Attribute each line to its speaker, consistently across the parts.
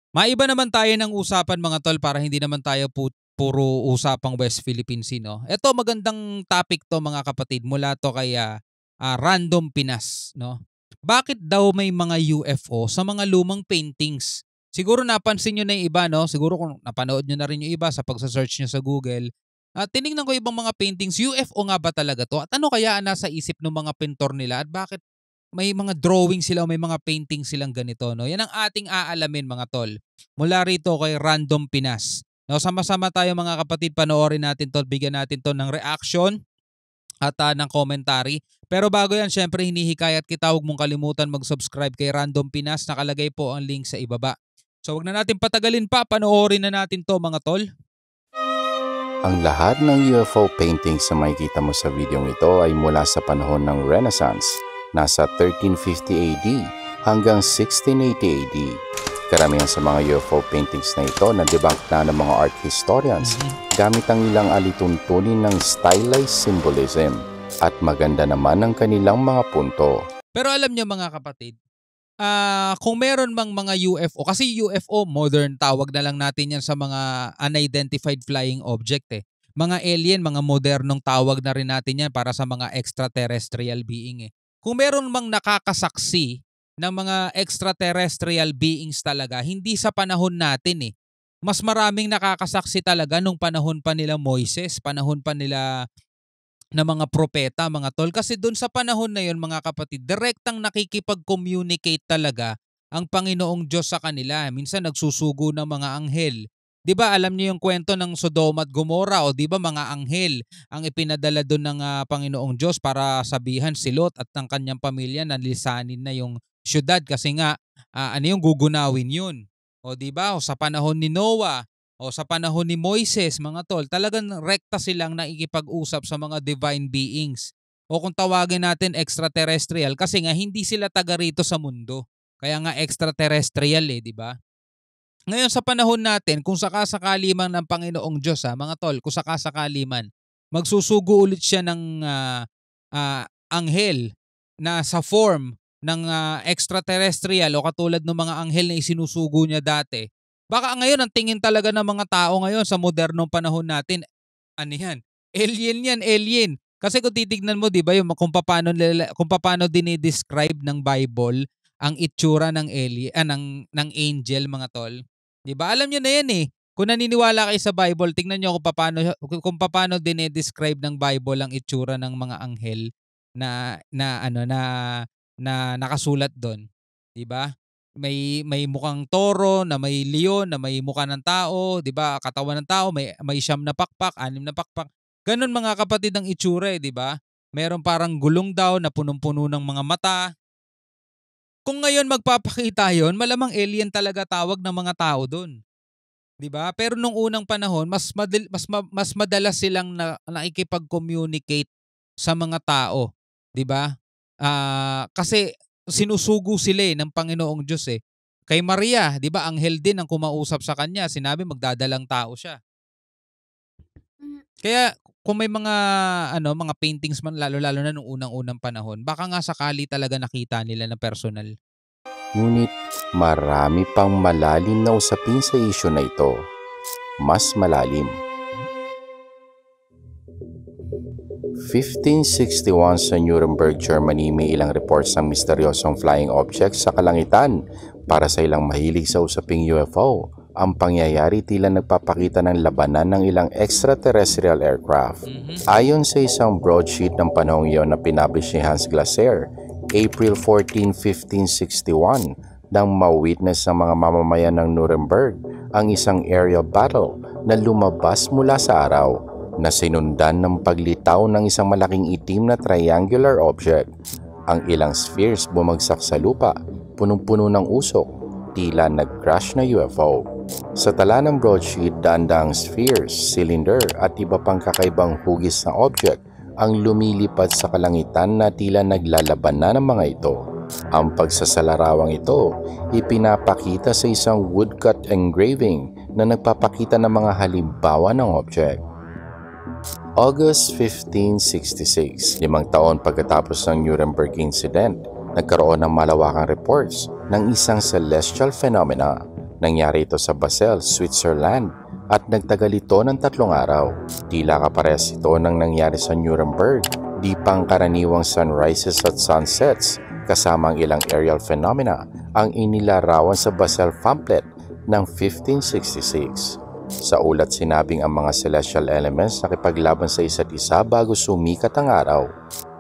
Speaker 1: Maiba naman tayo ng usapan mga tol para hindi naman tayo puro usapang West Philippine Sea, no? Ito magandang topic to mga kapatid mula to kay Random Pinas, no? Bakit daw may mga UFO sa mga lumang paintings? Siguro napansin nyo na yung iba, no? Siguro kung napanood nyo na rin yung iba sa pagsa-search nyo sa Google. Tinignan ko ibang mga paintings, UFO nga ba talaga to? At ano kaya ang nasa isip ng mga pintor nila at bakit may mga drawing sila o may mga painting silang ganito, no? Yan ang ating aalamin mga tol. Mula rito kay Random Pinas. No, sama-sama tayo mga kapatid, panoorin natin to, bigyan natin to ng reaction at ng commentary. Pero bago yan, syempre hinihikayat kita, huwag mong kalimutan mag-subscribe kay Random Pinas. Nakalagay po ang link sa ibaba. So wag na natin patagalin pa, panoorin na natin to mga tol.
Speaker 2: Ang lahat ng UFO paintings na makikita mo sa video ito ay mula sa panahon ng Renaissance, nasa 1350 AD hanggang 1680 AD. Karamihan sa mga UFO paintings na ito na debunk na ng mga art historians gamit ang ilang alituntunin ng stylized symbolism at maganda naman ang kanilang mga punto.
Speaker 1: Pero alam niyo mga kapatid, kung meron mang mga UFO, kasi UFO, modern tawag na lang natin yan sa mga unidentified flying object eh. Mga alien, mga modernong tawag na rin natin yan para sa mga extraterrestrial being eh. Kung meron mang nakakasaksi ng mga extraterrestrial beings talaga, hindi sa panahon natin eh. Mas maraming nakakasaksi talaga nung panahon pa nila Moises, panahon pa nila na mga propeta, mga tol. Kasi doon sa panahon na yon mga kapatid, direktang nakikipag-communicate talaga ang Panginoong Diyos sa kanila. Minsan nagsusugo ng mga anghel. 'Di ba alam niyo yung kwento ng Sodoma at Gomora, o 'di ba mga anghel ang ipinadala doon ng Panginoong Diyos para sabihan si Lot at ng kanyang pamilya na lisanin na yung syudad kasi nga yung gugunawin yun. O 'di ba? O sa panahon ni Noah, o sa panahon ni Moises, mga tol, talagang rekta silang nakikipag-usap sa mga divine beings. O kung tawagin natin extraterrestrial kasi nga hindi sila taga rito sa mundo. Kaya nga extraterrestrial eh, di ba? Ngayon sa panahon natin, kung sakasakali man ng Panginoong Diyos mga tol, kung sakasakali man, magsusugo ulit siya ng anghel na sa form ng extraterrestrial o katulad ng mga anghel na isinusugo niya dati. Baka ngayon ang tingin talaga ng mga tao ngayon sa modernong panahon natin, ano yan? Alien yan, alien. Kasi kung titignan mo, 'di ba, yung kung paano dinidescribe ng Bible ang itsura ng alien, ng angel, mga tol. 'Di ba? Alam niyo na 'yan eh. Kung naniniwala kayo sa Bible, tingnan niyo kung paano dinidescribe ng Bible ang itsura ng mga anghel na nakasulat doon, 'di ba? May mukhang toro, na may leon, na may mukha ng tao, 'di ba? Katawan ng tao, may 9 na pakpak, 6 na pakpak. Ganun mga kapatid ang itsura, 'di ba? Meron parang gulong daw na punong-puno ng mga mata. Kung ngayon magpapakita 'yon, malamang alien talaga tawag ng mga tao doon. 'Di ba? Pero nung unang panahon, mas madalas silang nakikipag-communicate sa mga tao, 'di ba? Kasi sinusugo sila ng Panginoong Diyos eh. Kay Maria, 'di ba, anghel din ang kumausap sa kanya, sinabi magdadalang tao siya. Kaya kung may mga paintings man lalo-lalo na nung unang-unang panahon, baka nga sakali talaga nakita nila na personal.
Speaker 2: Ngunit marami pang malalim na usapin sa isyu na ito. Mas malalim. 1561 sa Nuremberg, Germany, may ilang reports ng misteryosong flying objects sa kalangitan. Para sa ilang mahilig sa usaping UFO, ang pangyayari tila nagpapakita ng labanan ng ilang extraterrestrial aircraft. Ayon sa isang broadsheet ng panahong iyon na pinablish ni Hans Glaser, April 14, 1561, nang ma-witness ng mga mamamayan ng Nuremberg ang isang aerial battle na lumabas mula sa araw, na sinundan ng paglitaw ng isang malaking itim na triangular object. Ang ilang spheres bumagsak sa lupa, punong-puno ng usok, tila nag-crash na UFO. Sa tala ng broadsheet, daan-daang spheres, cylinder at iba pang kakaibang hugis na object ang lumilipad sa kalangitan na tila naglalaban na ng mga ito. Ang pagsasalarawang ito ipinapakita sa isang woodcut engraving na nagpapakita ng mga halimbawa ng object. August 1566, 5 taon pagkatapos ng Nuremberg incident, nagkaroon ng malawakang reports ng isang celestial phenomena Nangyari ito sa Basel, Switzerland at nagtagal ito ng 3 araw. Tila kaparehas ito ng nangyari sa Nuremberg. Di pangkaraniwang sunrises at sunsets kasama ang ilang aerial phenomena ang inilarawan sa Basel pamphlet ng 1566. Sa ulat sinabing ang mga celestial elements nakipaglaban sa isa't isa bago sumikat ang araw.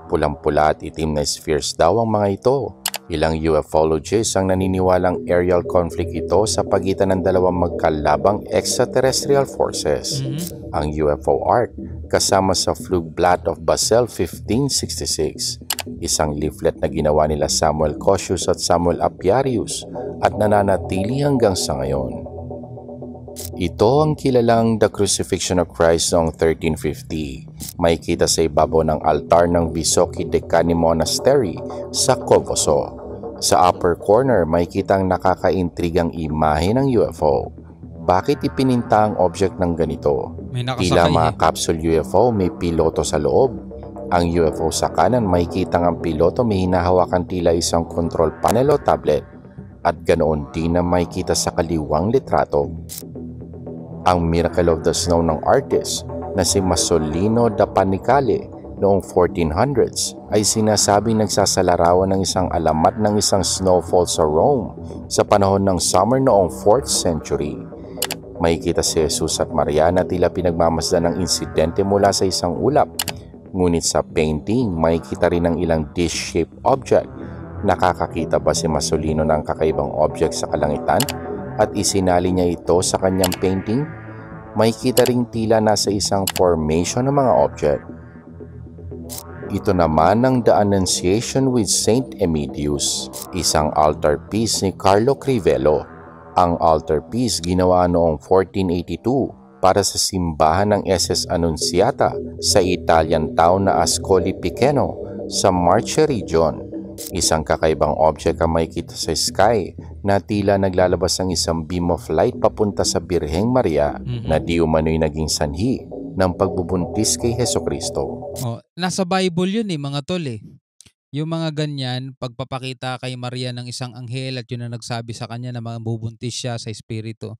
Speaker 2: Pulang-pula at itim na spheres daw ang mga ito. Ilang ufologists ang naniniwalang aerial conflict ito sa pagitan ng dalawang magkalabang extraterrestrial forces. Ang UFO Ark kasama sa Flugblatt of Basel 1566, isang leaflet na ginawa nila Samuel Cosius at Samuel Apiarius at nananatili hanggang sa ngayon. Ito ang kilalang The Crucifixion of Christ noong 1350. May kita sa ibabaw ng altar ng Vysoky Dekani Monastery sa Kovoso. Sa upper corner may kitang nakakaintrigang imahe ng UFO. Bakit ipininta ang object ng ganito? Tila mga capsule UFO may piloto sa loob. Ang UFO sa kanan may kitang ang piloto may hinahawakan tila isang control panel o tablet. At ganoon din na may kita sa kaliwang litrato. Ang Miracle of the Snow ng artist na si Masolino da Panicale noong 1400s ay sinasabing nagsasalarawan ng isang alamat ng isang snowfall sa Rome sa panahon ng summer noong 4th century. Makikita si Jesus at Maria na tila pinagmamasdan ng insidente mula sa isang ulap. Ngunit sa painting, makikita rin ng ilang dish-shaped object. Nakakakita ba si Masolino ng kakaibang object sa kalangitan? At isinali niya ito sa kanyang painting? Makikita ring tila nasa isang formation ng mga object. Ito naman ang The Annunciation with Saint Emilius, isang altar piece ni Carlo Crivello. Ang altar piece ginawa noong 1482 para sa simbahan ng SS Annunziata sa Italian town na Ascoli Piceno sa Marche Region. Isang kakaibang object ang makikita sa sky na tila naglalabas ng isang beam of light papunta sa Birheng Maria na di umano'y naging sanhi ng pagbubuntis kay Hesukristo.
Speaker 1: Nasa Bible yun mga tol eh. Yung mga ganyan, pagpapakita kay Maria ng isang anghel at yun ang nagsabi sa kanya na mabubuntis siya sa espiritu.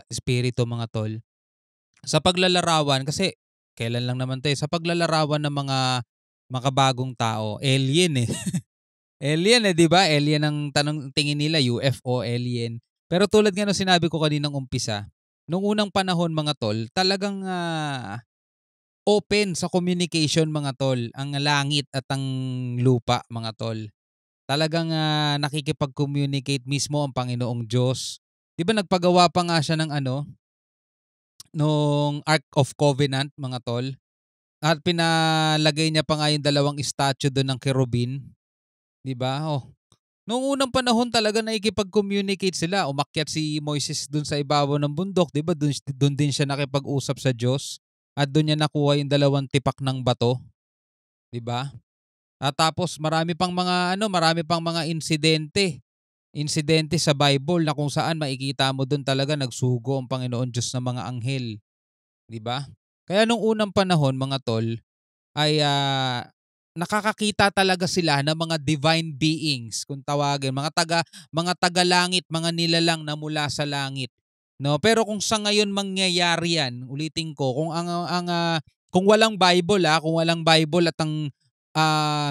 Speaker 1: Espiritu mga tol. Sa paglalarawan, kasi kailan lang naman tayo, sa paglalarawan ng mga makabagong tao, alien eh. Alien di ba? Alien ang tingin nila, UFO, alien. Pero tulad nga ng sinabi ko kaninang umpisa, nung unang panahon mga tol, talagang open sa communication mga tol, ang langit at ang lupa mga tol. Talagang nakikipag-communicate mismo ang Panginoong Diyos. Di ba nagpagawa pa nga siya ng nung Ark of Covenant mga tol. At pinalagay niya pa nga yung dalawang statue doon ng cherubim. Di ba? Noong unang panahon talaga nakikipag-communicate sila. Umakyat si Moises dun sa ibabaw ng bundok, di ba? Dun din siya nakipag-usap sa Diyos. At dun niya nakuha yung dalawang tipak ng bato. Di ba? At tapos marami pang mga insidente. Insidente sa Bible na kung saan makikita mo dun talaga nagsugo ang Panginoon Diyos ng mga anghel. Di ba? Kaya nung unang panahon mga tol ay nakakakita talaga sila ng mga divine beings kung tawagin, mga taga-langit, mga nilalang na mula sa langit. No, pero kung sa ngayon mangyayari yan, ulitin ko, kung walang Bible kung walang Bible at ang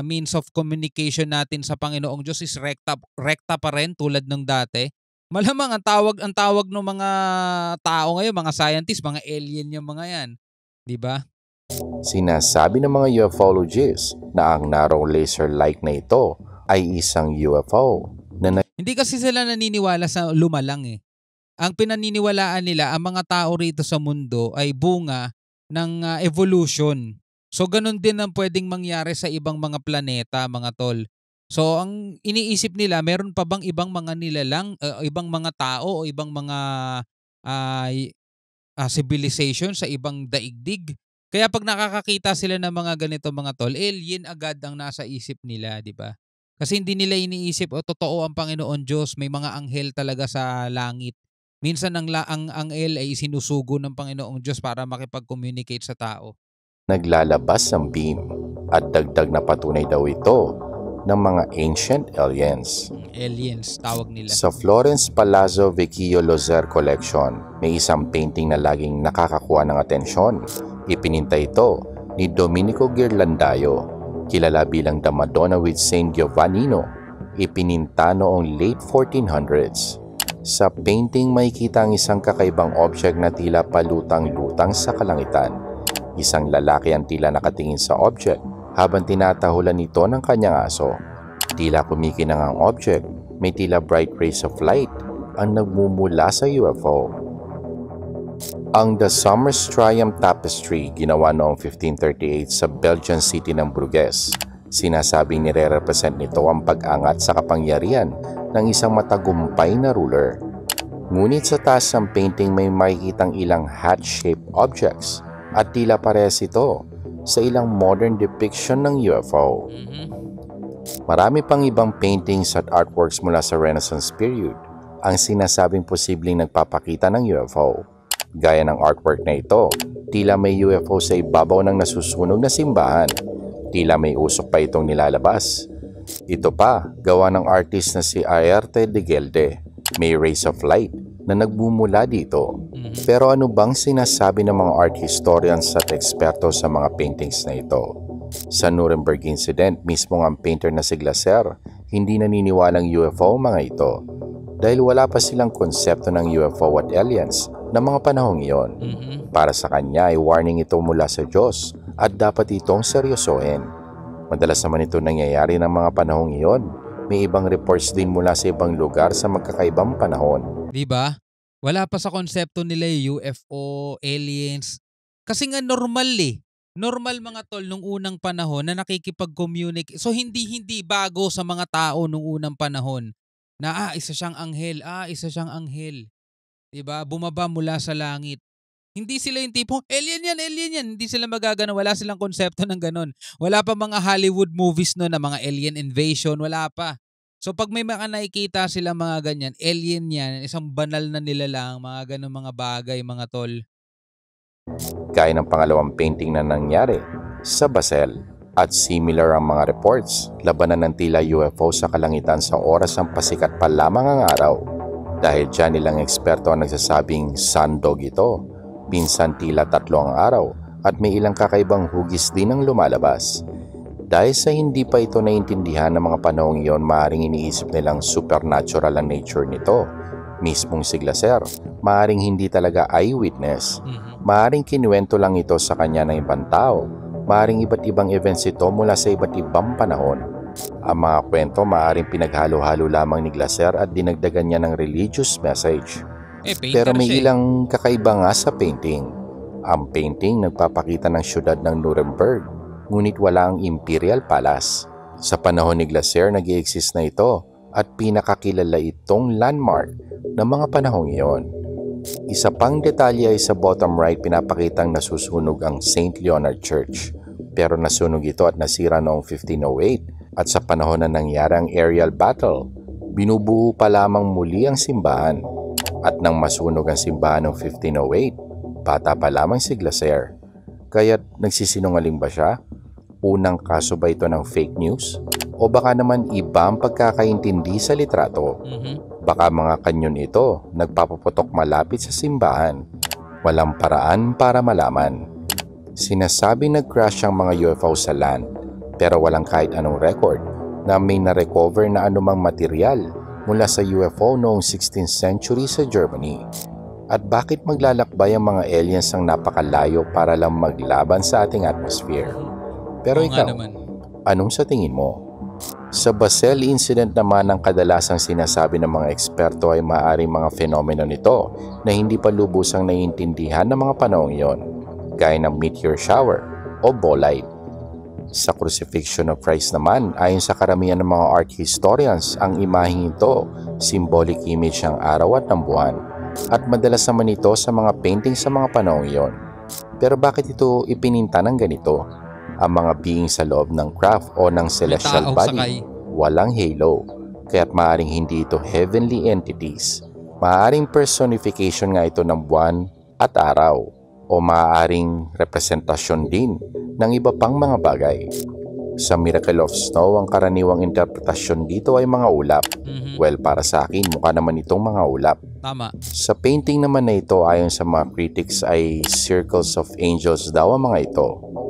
Speaker 1: means of communication natin sa Panginoong Diyos is rekta pa rin tulad ng dati. Malamang ang tawag ng mga tao ngayon, mga scientists, mga alien yung mga yan, 'di ba?
Speaker 2: Sinasabi ng mga ufologists na ang narrow laser light na ito ay isang UFO.
Speaker 1: Hindi kasi sila naniniwala sa lumalang eh. Ang pinaniniwalaan nila, ang mga tao rito sa mundo ay bunga ng evolution. So ganun din ang pwedeng mangyari sa ibang mga planeta, mga tol. So ang iniisip nila, meron pa bang ibang mga nilalang, ibang mga tao o ibang mga civilization sa ibang daigdig? Kaya pag nakakakita sila ng mga ganito mga tol, alien agad ang nasa isip nila, di ba? Kasi hindi nila iniisip totoo ang Panginoon Diyos, may mga anghel talaga sa langit. Minsan ang anghel ay sinusugo ng Panginoong Diyos para makipag-communicate sa tao.
Speaker 2: Naglalabas ng beam at dagdag na patunay daw ito ng mga ancient aliens.
Speaker 1: Aliens, tawag nila.
Speaker 2: Sa Florence Palazzo Vecchio Lozer Collection, may isang painting na laging nakakakuha ng atensyon. Ipininta ito ni Domenico Ghirlandaio, kilala bilang The Madonna with Saint Giovannino. Ipininta noong late 1400s. Sa painting makikita ang isang kakaibang object na tila palutang-lutang sa kalangitan. Isang lalaki ang tila nakatingin sa object habang tinatahulan nito ng kanyang aso. Tila kumikinang ang object, may tila bright rays of light ang nagmumula sa UFO. Ang The Summer's Triumph Tapestry ginawa noong 1538 sa Belgian city ng Bruges. Sinasabing nire-represent nito ang pag-angat sa kapangyarihan ng isang matagumpay na ruler. Ngunit sa taas ng painting may makikitang ilang hat-shaped objects at tila parehas ito sa ilang modern depiction ng UFO. Marami pang ibang paintings at artworks mula sa Renaissance period ang sinasabing posibleng nagpapakita ng UFO. Gaya ng artwork na ito, tila may UFO sa ibabaw ng nasusunog na simbahan. Tila may usok pa itong nilalabas. Ito pa, gawa ng artist na si Aerte de Gelde. May rays of light na nagbumula dito. Pero ano bang sinasabi ng mga art historians at eksperto sa mga paintings na ito? Sa Nuremberg incident, mismo ang painter na si Glaser, hindi naniniwalang UFO mga ito. Dahil wala pa silang konsepto ng UFO at aliens na mga panahong iyon. Para sa kanya ay warning ito mula sa Diyos at dapat itong seryosohin. Madalas naman ito nangyayari ng mga panahong iyon. May ibang reports din mula sa ibang lugar sa magkakaibang panahon.
Speaker 1: Diba? Wala pa sa konsepto nila yung UFO, aliens. Kasi nga normal eh. Normal mga tol nung unang panahon na nakikipag-communicate. So hindi bago sa mga tao nung unang panahon na isa siyang anghel, isa siyang anghel. Diba? Bumaba mula sa langit. Hindi sila yung tipong, alien yan. Hindi sila magagano. Wala silang konsepto ng ganon. Wala pa mga Hollywood movies no na mga alien invasion. Wala pa. So pag may mga nakikita sila mga ganyan, alien yan, isang banal na nilalang, mga ganon mga bagay, mga tol.
Speaker 2: Gaya ng pangalawang painting na nangyari sa Basel. At similar ang mga reports, labanan ng tila UFO sa kalangitan sa oras ng pasikat pa lamang ang araw. Dahil dyan ilang eksperto ang nagsasabing sundog ito. Minsan tila 3 ang araw at may ilang kakaibang hugis din ang lumalabas. Dahil sa hindi pa ito naintindihan ng mga panahong iyon, maaaring iniisip nilang supernatural ang nature nito. Mismong si Glaser, maaaring hindi talaga eyewitness. Maaaring kinuwento lang ito sa kanya ng ibang tao. Maaaring iba't ibang events ito mula sa iba't ibang panahon. Ang mga kwento maaaring pinaghalo-halo lamang ni Glaser at dinagdagan niya ng religious message. Pero may ilang kakaiba nga sa painting. Ang painting nagpapakita ng syudad ng Nuremberg, ngunit wala ang Imperial Palace. Sa panahon ni Glaser, nag-i-exist na ito at pinakakilala itong landmark ng mga panahong iyon. Isa pang detalye ay sa bottom right pinapakitang nasusunog ang St. Leonard Church. Pero nasunog ito at nasira noong 1508 at sa panahon na nangyari ang aerial battle, binubuo pa lamang muli ang simbahan. At nang masunog ang simbahan noong 1508, bata pa lamang si Glaser. Kaya't nagsisinungaling ba siya? Unang kaso ba ito ng fake news? O baka naman iba ang pagkakaintindi sa litrato? Baka mga kanyon ito, nagpapaputok malapit sa simbahan. Walang paraan para malaman. Sinasabi nag-crash ang mga UFO sa land, pero walang kahit anong record na may na-recover na anumang material mula sa UFO noong 16th century sa Germany. At bakit maglalakbay ang mga aliens ang napakalayo para lang maglaban sa ating atmosphere? Pero ikaw, anong sa tingin mo? Sa Basel incident naman, ang kadalasang sinasabi ng mga eksperto ay maaaring mga fenomeno nito na hindi pa lubusang naiintindihan ng mga panahong iyon, gaya ng meteor shower o bolide. Sa crucifixion of Christ naman, ayon sa karamihan ng mga art historians, ang imaheng ito, symbolic image ng araw at ng buwan. At madalas naman ito sa mga painting sa mga panahong iyon. Pero bakit ito ipininta ng ganito? Ang mga being sa loob ng craft o ng celestial body, walang halo, kaya't maaaring hindi ito heavenly entities. Maaaring personification nga ito ng buwan at araw, o maaaring representasyon din ng iba pang mga bagay. Sa Miracle of Snow, ang karaniwang interpretasyon dito ay mga ulap. Well, para sa akin, mukha naman itong mga ulap.
Speaker 1: Tama.
Speaker 2: Sa painting naman na ito, ayon sa mga critics ay circles of angels daw ang mga ito.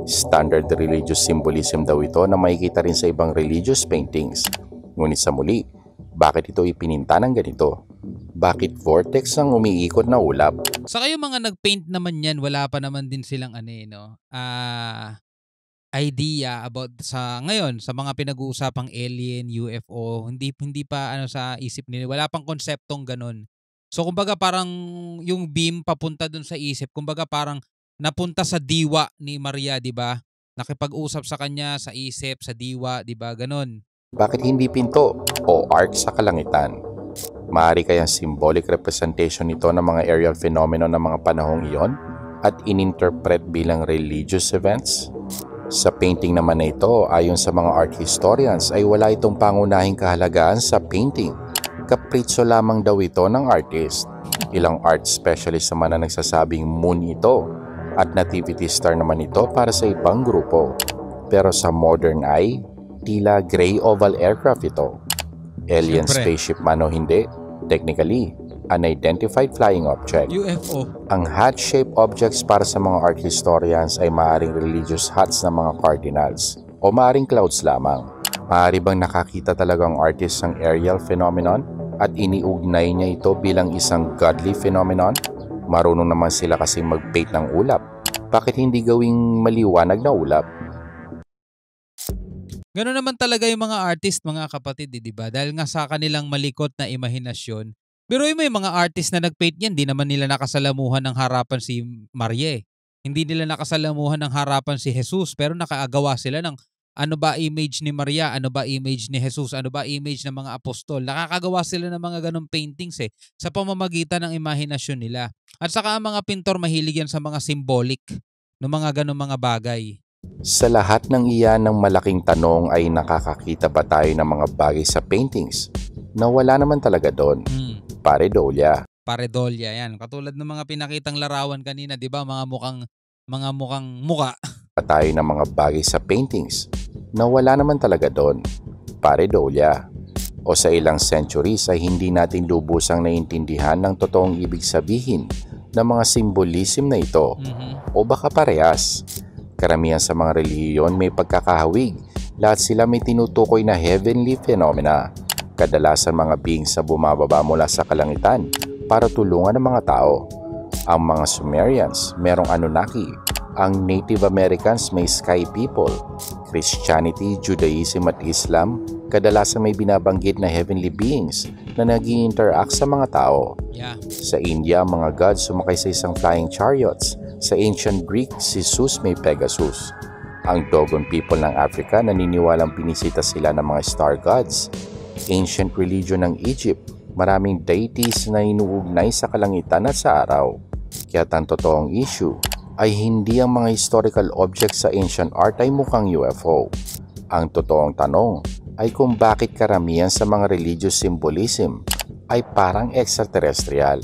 Speaker 2: Standard religious symbolism daw ito na makikita rin sa ibang religious paintings. Ngunit sa muli, bakit ito ipininta ng ganito? Bakit vortex ang umiikot na ulap?
Speaker 1: Saka yung mga nag-paint naman yan, wala pa naman din silang idea about sa ngayon sa mga pinag-uusapang alien, UFO, hindi pa sa isip nila, wala pang konseptong ganun. So kumbaga parang yung beam papunta dun sa isip, kumbaga parang napunta sa diwa ni Maria, 'di ba? Nakipag-usap sa kanya sa isip, sa diwa, 'di ba? Ganun.
Speaker 2: Bakit hindi pinto o arc sa kalangitan? Maaari kayang symbolic representation nito ng mga aerial phenomenon ng mga panahong iyon at ininterpret bilang religious events? Sa painting naman na ito, ayon sa mga art historians ay wala itong pangunahing kahalagaan sa painting. Kapritso lamang daw ito ng artist. Ilang art specialist naman na nagsasabing moon ito at nativity star naman ito para sa ibang grupo. Pero sa modern eye, tila gray oval aircraft ito. Alien
Speaker 1: Siyempre.
Speaker 2: spaceship man o hindi, technically, unidentified flying object.
Speaker 1: UFO.
Speaker 2: Ang hat-shaped objects para sa mga art historians ay maaaring religious hats ng mga cardinals o maaaring clouds lamang. Maaari bang nakakita talagang artist ng aerial phenomenon at iniugnay niya ito bilang isang godly phenomenon? Marunong naman sila kasing mag-paint ng ulap. Bakit hindi gawing maliwanag na ulap?
Speaker 1: Gano'n naman talaga yung mga artist, mga kapatid, di ba? Dahil nga sa kanilang malikot na imahinasyon. Pero yung may mga artist na nag-paint yan, di naman nila nakasalamuhan ng harapan si Maria eh. Hindi nila nakasalamuhan ng harapan si Jesus, pero nakaagawa sila ng ano ba image ni Maria, ano ba image ni Jesus, ano ba image ng mga apostol. Nakakagawa sila ng mga ganong paintings eh, sa pamamagitan ng imahinasyon nila. At saka ang mga pintor mahilig yan sa mga symbolic ng mga ganong mga bagay.
Speaker 2: Sa lahat ng iyan ng malaking tanong ay nakakakita ba tayo ng mga bagay sa paintings na wala naman talaga doon? Pareidolia.
Speaker 1: Pareidolia, yan. Katulad ng mga pinakitang larawan kanina, 'di ba? Mga mukhang muka.
Speaker 2: Tayo ng mga bagay sa paintings na wala naman talaga doon. Pareidolia. O sa ilang centuries ay hindi natin lubusang naiintindihan ng totoong ibig sabihin ng mga symbolism na ito. O baka parehas. Karamihan sa mga relihiyon may pagkakahawig. Lahat sila may tinutukoy na heavenly phenomena. Kadalasan mga beings na bumababa mula sa kalangitan para tulungan ang mga tao. Ang mga Sumerians, merong Anunnaki. Ang Native Americans may Sky People. Christianity, Judaism at Islam, kadalasan may binabanggit na heavenly beings na nag-i-interact sa mga tao.
Speaker 1: Yeah.
Speaker 2: Sa India, ang mga gods sumakay sa isang flying chariots. Sa ancient Greek, si Zeus may Pegasus. Ang Dogon people ng Africa naniniwalang pinisita sila ng mga star gods. Ancient religion ng Egypt, maraming deities na inuugnay sa kalangitan at sa araw. Kaya't ang totoong issue ay hindi ang mga historical objects sa ancient art ay mukhang UFO. Ang totoong tanong ay kung bakit karamihan sa mga religious symbolism ay parang extraterrestrial.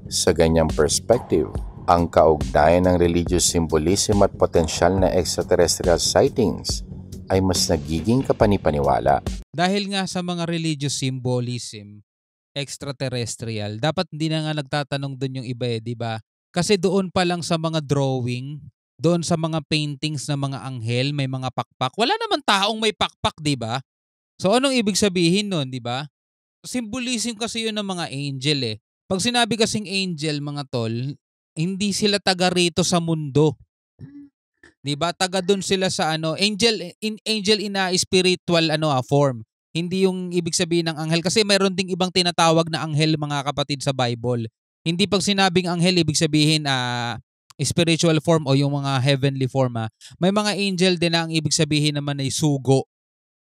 Speaker 2: Sa ganyang perspective, ang kaugnayan ng religious symbolism at potensyal na extraterrestrial sightings ay mas nagiging kapanipaniwala.
Speaker 1: Dahil nga sa mga religious symbolism, extraterrestrial, dapat hindi na nga nagtatanong doon yung iba eh, di ba? Kasi doon pa lang sa mga drawing, doon sa mga paintings ng mga anghel, may mga pakpak. Wala naman taong may pakpak, di ba? So anong ibig sabihin nun, di ba? Symbolism kasi yun ng mga angel eh. Pag sinabi kasing angel, mga tol, hindi sila taga rito sa mundo. 'Di ba? Taga doon sila sa angel in a spiritual form. Hindi yung ibig sabihin ng anghel kasi mayroon ding ibang tinatawag na anghel, mga kapatid, sa Bible. Hindi pag sinabing anghel ibig sabihin spiritual form o yung mga heavenly form. May mga angel din na ang ibig sabihin naman ay sugo.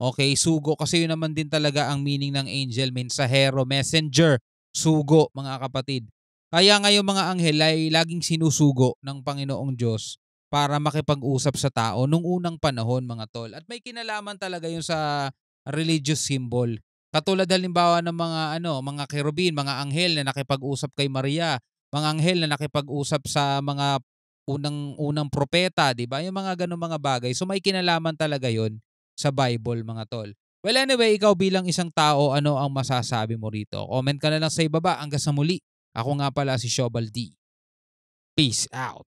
Speaker 1: Okay, sugo kasi yun naman din talaga ang meaning ng angel, mensahero, messenger, sugo, mga kapatid. Kaya nga yung mga anghel ay laging sinusugo ng Panginoong Diyos para makipag-usap sa tao nung unang panahon, mga tol. At may kinalaman talaga yun sa religious symbol. Katulad halimbawa ng mga kerubin, mga anghel na nakipag-usap kay Maria, mga anghel na nakipag-usap sa mga unang propeta, 'di ba? Yung mga ganung mga bagay. So may kinalaman talaga yun sa Bible, mga tol. Well, anyway, ikaw bilang isang tao, ano ang masasabi mo rito? Comment ka na lang sa ibaba. Hanggang sa muli. Ako nga pala si Shobal D. Peace out.